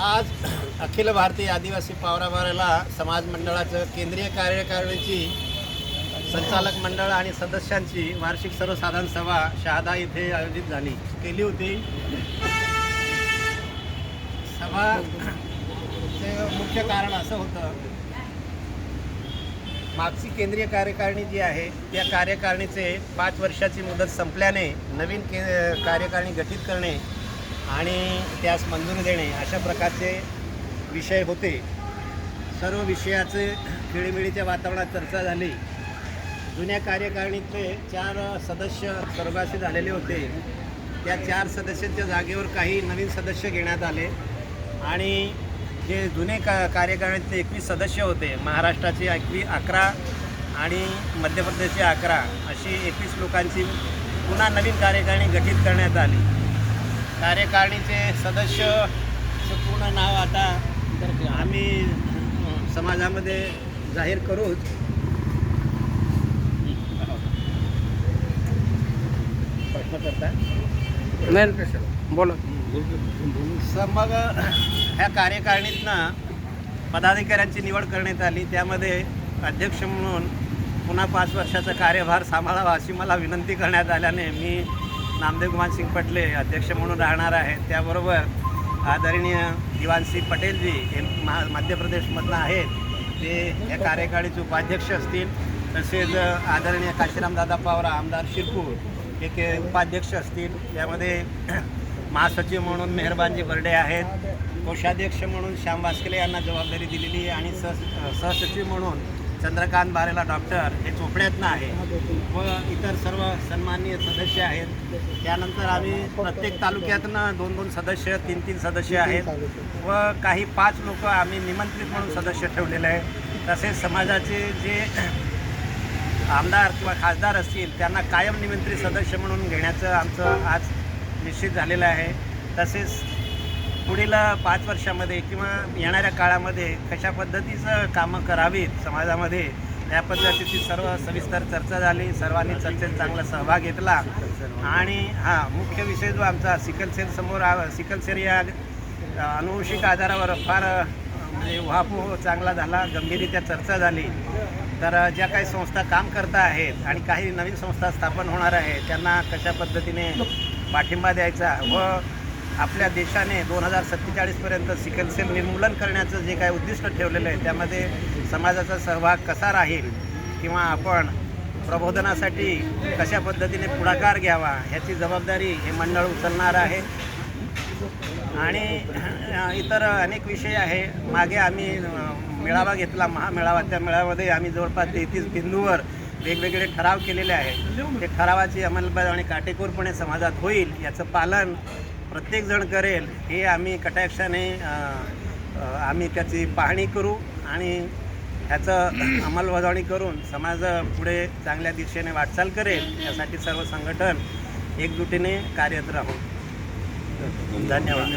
आज अखिल भारतीय आदिवासी पावराबाराला समाज मंडळाचं केंद्रीय कार्यकारिणीची संचालक मंडळ आणि सदस्यांची वार्षिक सर्वसाधारण सभा शहादा इथे आयोजित केली होती। सभाचे मुख्य कारण असं होतं, मागची केंद्रीय कार्यकारिणी जी आहे त्या कार्यकारिणीचे 5 वर्षाची मुदत संपल्याने नवीन कार्यकारिणी गठीत करणे आणि त्यास मंजुरी देणे अशा प्रकारचे विषय होते। सर्व विषयाचे खेळीमेळीच्या वातावरणात चर्चा झाली। जुन्या कार्यकारिणीतले 4 सदस्य स्वर्गवासी झालेले होते। त्या 4 सदस्यांच्या जागेवर काही नवीन सदस्य घेण्यात आले आणि जे जुने कार्यकारिणीतले 21 सदस्य होते, महाराष्ट्राचे 11 आणि मध्य प्रदेशचे 11 अशी 21 लोकांची पुन्हा नवीन कार्यकारिणी गठीत करण्यात आली। कार्यकारिणीचे सदस्यचं पूर्ण नाव आता आम्ही समाजामध्ये जाहीर करूच। प्रश्न करता बोला। मग ह्या कार्यकारिणीतनं पदाधिकाऱ्यांची निवड करण्यात आली। त्यामध्ये अध्यक्ष म्हणून पुन्हा 5 वर्षाचा कार्यभार सांभाळावा अशी मला विनंती करण्यात आल्याने मी नामदेव कुमार सिंग पटले अध्यक्ष म्हणून राहणार आहे। त्याबरोबर आदरणीय दिवानसिंग पटेलजी हे मध्य प्रदेशमधनं आहेत, ते या कार्यकारिणीचे उपाध्यक्ष असतील। तसेच आदरणीय काशीरामदादा पवार आमदार शिरपूर हे उपाध्यक्ष असतील। त्यामध्ये महासचिव म्हणून मेहरबानजी बर्डे आहेत, कोषाध्यक्ष म्हणून श्याम वास्कले यांना जबाबदारी दिलेली आहे आणि सहसचिव म्हणून चंद्रकांत बारेला डॉक्टर हे चोपड्यातनं आहे व इतर सर्व सन्माननीय सदस्य आहेत। त्यानंतर आम्ही प्रत्येक तालुक्यातनं 2-2 सदस्य 3-3 सदस्य आहेत व काही 5 लोक आम्ही निमंत्रित म्हणून सदस्य ठेवलेले आहे। तसेच समाजाचे जे आमदार किंवा खासदार असतील त्यांना कायम निमंत्रित सदस्य म्हणून घेण्याचं आमचं आज निश्चित झालेलं आहे। तसेच पुढील 5 वर्षामध्ये किंवा येणाऱ्या काळामध्ये कशा पद्धतीचं कामं करावीत समाजामध्ये या पद्धतीची सर्व सविस्तर चर्चा झाली। सर्वांनी चर्चेत चांगला सहभाग घेतला आणि मुख्य विषय जो आमचा सिकल सेल या अनुवंशिक आजारावर फार म्हणजे उहापोह चांगला झाला, गंभीररित्या चर्चा झाली। तर ज्या काही संस्था काम करत आहेत आणि काही नवीन संस्था स्थापन होणार आहे त्यांना कशा पद्धतीने पाठिंबा द्यायचा व आपल्या देशाने 2047पर्यंत सिकल सेल निर्मूलन करण्याचं जे काही उद्दिष्ट ठेवलेलं आहे त्यामध्ये समाजाचा सहभाग कसा राहील किंवा आपण प्रबोधनासाठी कशा पद्धतीने पुढाकार घ्यावा ह्याची जबाबदारी हे मंडळ उचलणार आहे। आणि इतर अनेक विषय आहे। मागे आम्ही मेळावा घेतला, महामेळावा। त्या मेळाव्यामध्ये आम्ही जवळपास 33 बिंदूवर वेगवेगळे ठराव केलेले आहेत। ते ठरावाची अंमलबजावणी काटेकोरपणे समाजात होईल, याचं पालन प्रत्येकजण करेल हे आम्ही कटाक्षाने आम्ही त्याची पाहणी करू आणि ह्याचं अंमलबजावणी करून समाज पुढे चांगल्या दिशेने वाटचाल करेल यासाठी सर्व संघटन एकजुटीने कार्यरत राहू। धन्यवाद।